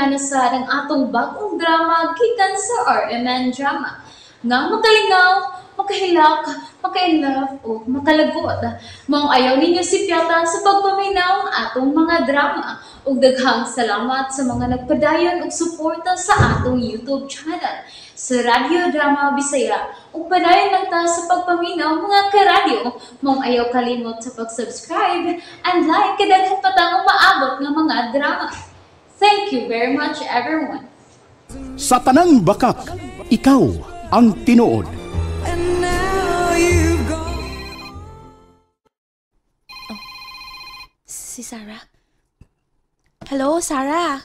na sa ng atong bagong drama gikan sa RMN Drama. Nga makalingaw, makahilak, maka-inlove, o makalagot. Maong ayaw ninyo si Piata sa pagpaminaw ang atong mga drama. Ug daghang salamat sa mga nagpadayon ug suporta sa atong YouTube channel sa Radio Drama Bisaya. Ug padayon lang ta sa pagpaminaw mga karadyo. Maong ayaw kalimot sa pag-subscribe and like kadaghan pa ta maabot ng mga drama. Thank you very much everyone. Sa tanang bakak, ikaw ang tinuod. Si Sarah? Hello, Sarah?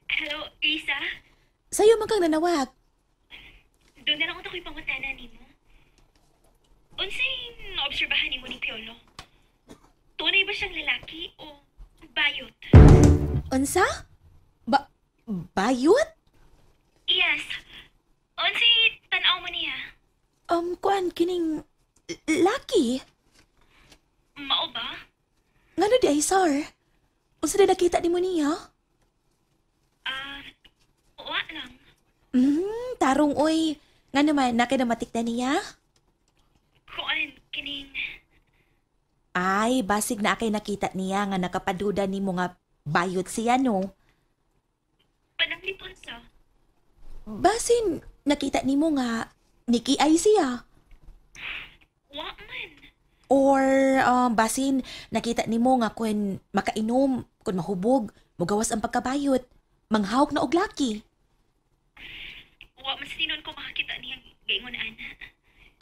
Hello, Isa? Sa'yo man kang nanawag. Doon na lang ako pangutanan ni mo. Unsay naobserbahan ni mo ni Piolo? Tunay ba siyang lalaki o bayot? Unsa? Bayot? Yes. Unsay tanaw mo niya? Kuan, kining laki. Mao ba? Ngano di ay, Sar? Unsa na nakita ni mo niya? Wa lang. Tarong oy. Nga naman, nakinamatik na niya? Kuan, kining... Ay, basig na akay nakita niya nga nakapaduda ni mo nga bayot siya, no? Pananglipon sa? Basin, nakita ni mo nga nikiay siya. Wa man. Or, basin, nakita ni mo nga kung makainom, kung mahubog, mugawas ang pagkabayot, manghawak na og laki. Wa man sinon ko makakita niyang gaingon ana.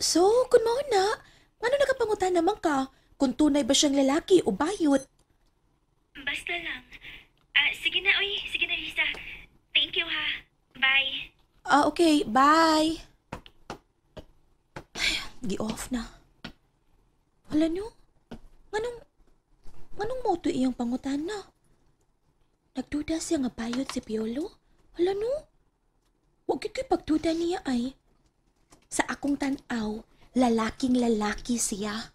So, kung mao na, ano nakapangutan naman ka kung tunay ba siyang lalaki o bayot? Basta lang. Sige na, oy. Sige na, Isa. Thank you, ha. Bye. Okay, bye. Ay, gi-off na. Hala nyo, nganong moto iyang pangutan na? Nagduda siya nga bayot si Piolo? Hala no? Huwag ko'y pagduda niya ay. Sa akong tanaw, lalaking lalaki siya.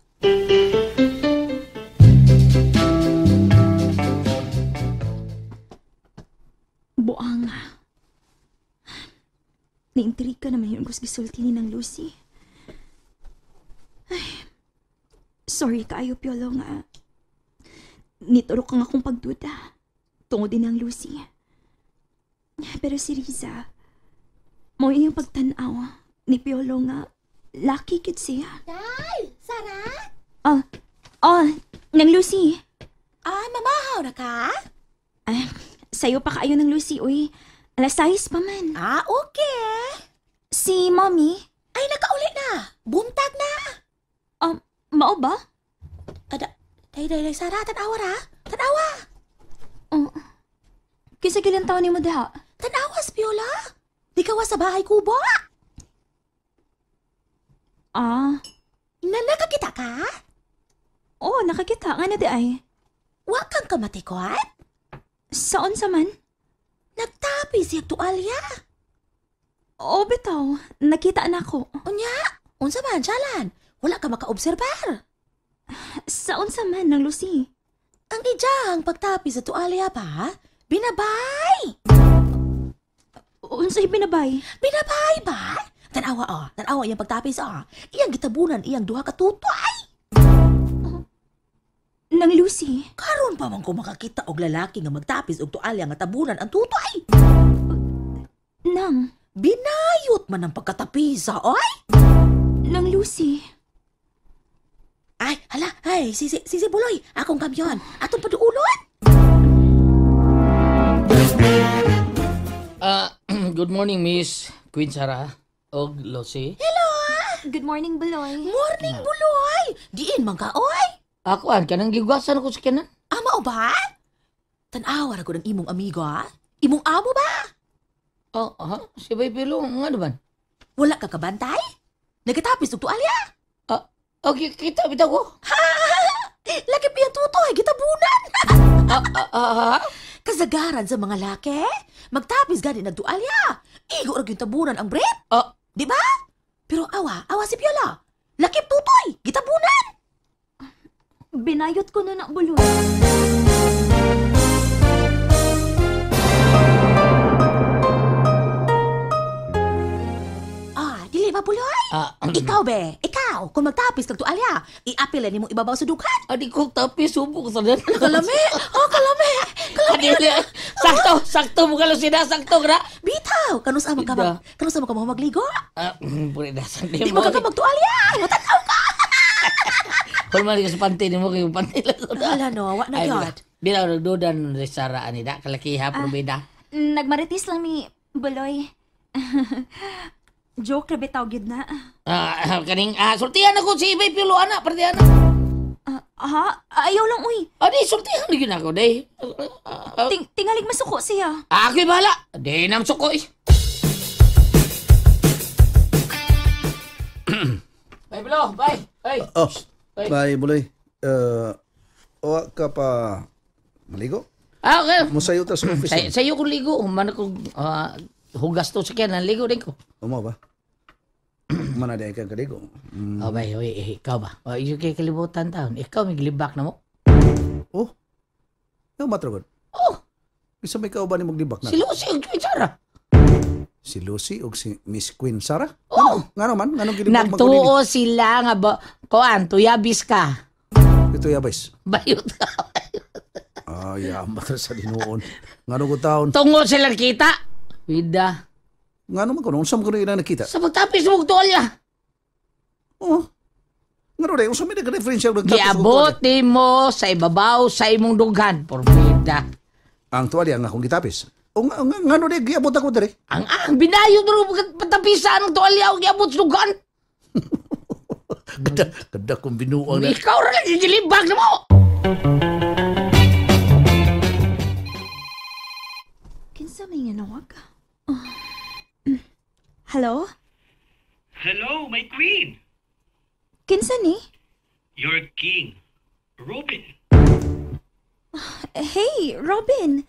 Buang. Naintriga naman yung gisulti ni ng Lucy. Ay, sorry kaayo, Piolo nga. Niturok kang akong pagduda. Tungod din ng Lucy. Pero si Riza, mo iyang pagtanaw ni Piolo nga lucky kid siya. Day! Sarah? Nang Lucy. Mamahaw na ka? Sayo pa kaayo ng Lucy, uy. Alas 6 pa man. Okay. Si Mommy? Ay, nakauli na. Buntag na. Mao ba? Day, Sarah, tanawa ra. Tanawa. Kisa gilang taon ni mo daha? Tanawa, Spiola. Di ka wa sa bahay kubo. Nakakita ka? Oo, nakakita. Nga na di ay. Wa kang kamatikot? Saan sa man? Nagtapi siya tuwalya. Oo, bitaw. Nakita na ako. Unya, unsa man, Jalan? Wala ka makaobserbar. Saan sa man ng Lucy? Ang ijang pagtapi sa tuwalya pa, binabay. Unsay binabay? Binabay ba? Tanawa iyang pagtapi sa iyang gitabunan iyang duha ka tutoy. Nang Lucy? Karon pa man ko makakita og lalaki nga magtapis og tualya nga tabunan ang tutoy. Nang? Binayot man ang pagkatapisa, oy! Nang Lucy? Ay, hala, Sisi Buloy, akong kamyon, atong paduulon. Good morning, Miss Queen Sarah og Lucy. Hello! Good morning, Buloy. Morning, Buloy! Diin man ka, oy! Ako, kanang gigasan ako sa kanan. Mao ba? Tanawa ra ko ng imong amigo, ha? Imong amo ba? Si Bay Pilo, nga naman. Wala ka kabantay? Nagkatapis og tualya? Okay, kita bitaw ko. Laki pa yung tutoy, gitabunan! Ha? Kasagaran sa mga laki, magtapis gani nagtualya. Igo ra yung tabunan ang brief. Di ba? Pero awa si Piola. Lakip tutoy, gitabunan. Binayot ko na Buloy. kung magtapis kag tualya, i-apil ni mo ibabaw sa dughan. Adi ko tapis, subok sa dan. Kalami! Kalami! Sakto mo ka Lucina, sakto ka na. Bitaw! Kanus ama ka Ida. mo magligo? Puri dasan Di mo ka magtualya! Matanaw ka! Kung mali ka sa panty, di mo kayo panty lang ko na. Wala no, what na Ay, yun? Bila nagdudan ni Sara anida, kalakiha, probida. Nagmaritis lang mi, Buloy. Joke na bitaw gid na. Kaning, sultihan ako si Ibay Piolo, anak, perdi anak. Ayaw lang, uy. Di, sultihan na yun ako, day. Tingalig masuko siya. Ako'y bahala. Di nam suko eh. Bye, Bilo, bye. Bye. Bye, Buloy. Owa ka pa maligo? Okay. Musayo ta sa office. Sa'yo kong ligo. Humana kong hugas to sa kaya. Ligo din ko. Umaw ba? Mana di ka kaligo? Bay, ikaw ba? Iyo kay kalibutan taon. Ikaw may gilibak na mo. Oh? Ikaw matragod? Oh, Isa may ka ba ni maglibak na? si Lucy ang Sara. Si Lucy o si Miss Queen Sarah? Oh. Nga naman? Anong gilibak Nagtuo sila nga ba? Koan, tuyabis ka. Ito yabais. Bayot ka. Yaman sa dinuon. Nga nung taon. Tungod silang kita. Wida. Nga naman ko, unsam ko na ilang nakita. Sa pagtapis mo tuwalya. Oh. Nga nung unsam may nag-referensya. Giabote mo sa ibabaw sa imong dughan. Porbida. Ang tuwalya nga akong gitapis. O nga nung giabot ako dere. Ang binayo mo patapisan ng tuwalya o giabot sa dughan. Kada kong binuang na. Ikaw rin lang gilibag na mo. Kinsa may nganawag? Hello? Hello, my queen. Kinsa ni? Your king, Robin. Hey, Robin.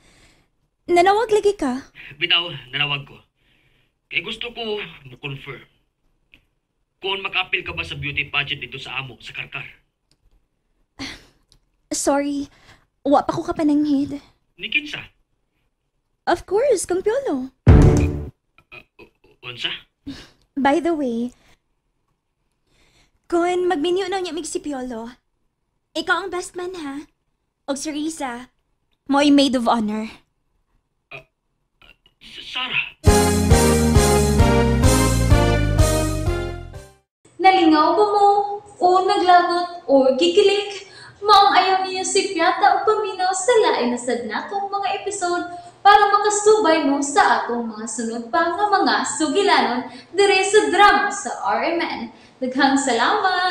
Nanawag lagi ka? Bitaw, nanawag ko. Kaya gusto ko mo-confirm. Kung makapil ka ba sa beauty pageant dito sa amo, sa Karkar? Sorry, wa pa ko kapananghid. Ni Kinsa? Of course, kang Piolo. Unsa? By the way, kung magminyo na niya mig si Piolo, ikaw ang best man ha? O si Risa, mo'y maid of honor. Sarah. Nalingaw ba mo? O naglagot? O gikilig? Maong ayaw niya si Piata o paminaw sa lain na sadnatong mga episode para makasubay mo sa atong mga sunod pa nga mga sugilanon dire sa drama sa RMN. Daghang salamat!